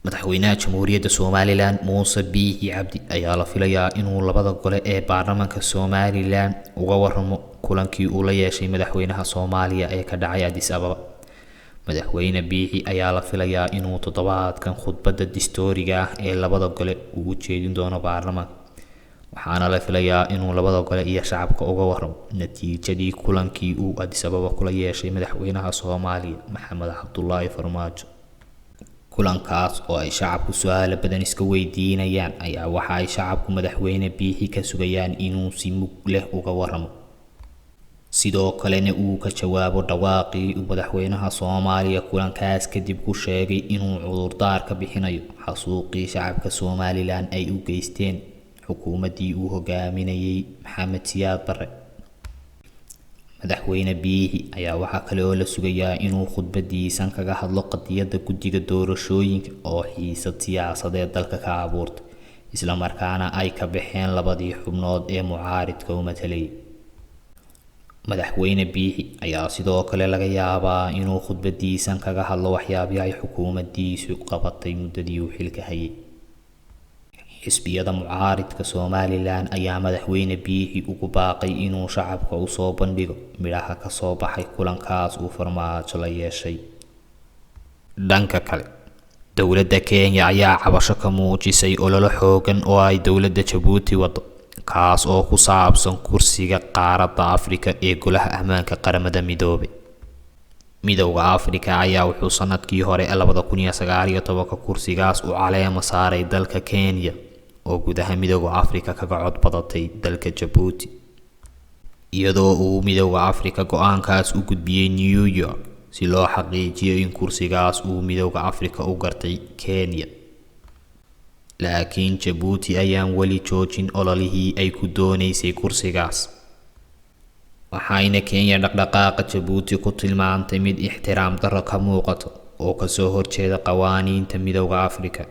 madaxweynaha jamhuuriyadda somaliland muuse ayaa la filayaa inuu labada gole ee barlamanka somaliland uga waramo kulankii uu la yeeshay madaxweynaha Soomaaliya ee ka dhacay Addis Ababa. madaxweyne ayaa la filayaa inuu toddobaadkan khudbada dastuuriga ah ee labada gole ugu jeedin doono barlamanka, waxaana la filayaa inuu labada gole iyo shacabka uga waramo natiijadii kulankii uu Addis Ababa kula yeeshay madaxweynaha Soomaaliya farmaajo. kulankaas oo ay shacabku su'aalo badan iska weydiinayaan ayaa waxa ay shacabku madaxweyne ka sugayaan inuu si mug leh uga waramo, sidoo kalena uu ka jawaabo dhawaaqii uu madaxweynaha Soomaaliya kulankaas kadib ku sheegay inuu cudurdaar ka bixinayo xasuuqii shacabka Somaliland ay u geysteen xukuumaddii uu hogaaminayay Maxamed Siyaad Barre. madaxweyne ayaa waxa kale oo la sugayaa inuu khudbadiisan kaga hadlo qadiyadda guddiga doorashooyinka oo xiisad siyaasadeed dalka ka abuurtay, isla markaana ay ka baxeen labadii xubnood ee mucaaridka u matalayay. madaxweyne ayaa sidoo kale laga yaabaa inuu khudbadiisan kaga hadlo waxyaabihii ay xukuumaddiisu qabatay muddadii uu xilka hayay. xisbiyada mucaaridka Somaliland ayaa madaxweyne ugu baaqay inuu shacabka u soo bandhigo midhaha ka soo baxay kulankaas uu farmaajo la yeeshay. dhanka kale, dowladda Kenya ayaa cabasho ka muujisay olole xoogan oo ay dowladda Djibouti wado, kaas oo ku saabsan kursiga qaaradda Afrika ee golaha ammaanka qaramada midoobay. midowga Afrika ayaa wuxuu sanadkii hore 2019 kursigaas u caleema saaray dalka Kenya oo gudaha midowga Afrika kaga cod badatay dalka Djibouti, iyadoo uu midowga Afrika go'aankaas u gudbiyay New York si loo xaqiijiyo in kursigaas uu midowga Afrika u gartay Kenya. laakiin Djibouti ayaan weli joojin ololihii ay ku doonaysay kursigaas, waxayna Kenya dhaqdhaqaaqa Djibouti ku tilmaantay mid ixtiraam darro ka muuqato oo ka soo horjeeda qawaaniinta midowga Afrika.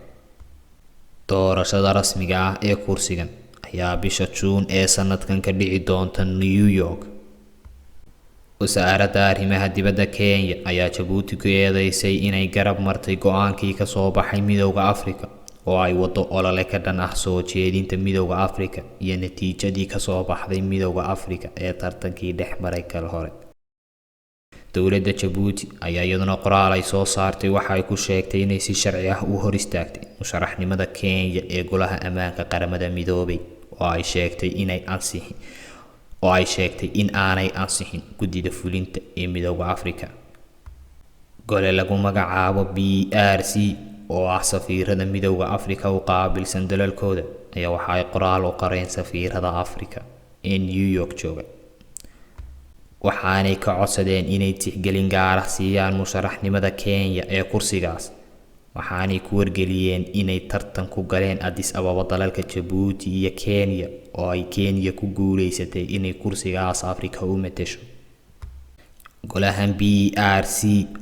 doorashada rasmiga ah ee kursigan ayaa bisha Juun ee sanadkan ka dhici doonta New York. wasaaradda arrimaha dibadda Kenya ayaa Djibouti ku eedeysay inay garab martay go'aankii ka soo baxay midowga Afrika oo ay wado olole ka dhan ah soo jeedinta midowga Afrika iyo natiijadii ka soo baxday midowga Afrika ee tartankii dhex maray kal hore. dowladda Djibouti ayaa iyaduna qoraal ay soo saartay waxa ay ku sheegtay inay si sharci ah u hor istaagtay musharaxnimada Kenya ee golaha ammaanka qaramada midoobay oo ay sheegtay in aanay ansixin guddida fulinta ee midowga Afrika. gole lagu magacaabo BRC oo ah safiirada midowga Afrika u qaabilsan dalalkooda ayaa waxa ay qoraal u qareen safiirada Afrika ee New York jooga, waxaanay ka codsadeen inay tixgelin gaar ah siiyaan musharaxnimada Kenya ee kursigaas, waxaanay ku wargeliyeen inay tartan ku galeen Addis Ababa dalalka Djibouti iyo Kenya oo ay Kenya ku guuleysatay inay kursigaas Afrika u matasho. golahan BRC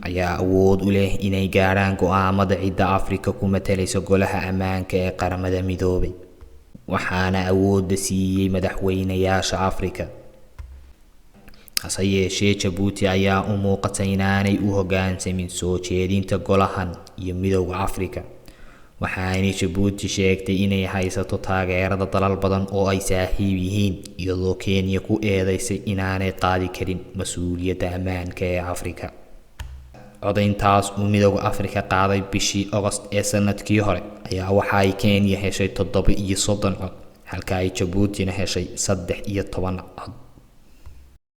ayaa awood u leh inay gaaraan go'aamada cidda Afrika ku matalaysa golaha ammaanka ee qaramada midoobay, waxaana awoodda siiyay madaxweynayaasha Afrika. hase yeeshee Djibouti ayaa u muuqatay inaanay u hoggaansamin soo jeedinta golahan iyo midowga Afrika, waxaanay Djibouti sheegtay inay haysato taageerada dalal badan oo ay saaxiib yihiin, iyadoo Kenya ku eedeysay inaanay qaadi karin mas'uuliyadda ammaanka ee Afrika. codayntaas uu midowga Afrika qaaday bishii August ee sanadkii hore ayaa waxa ay Kenya heshay 37 cod halka ay Djibouti heshay 13 cod.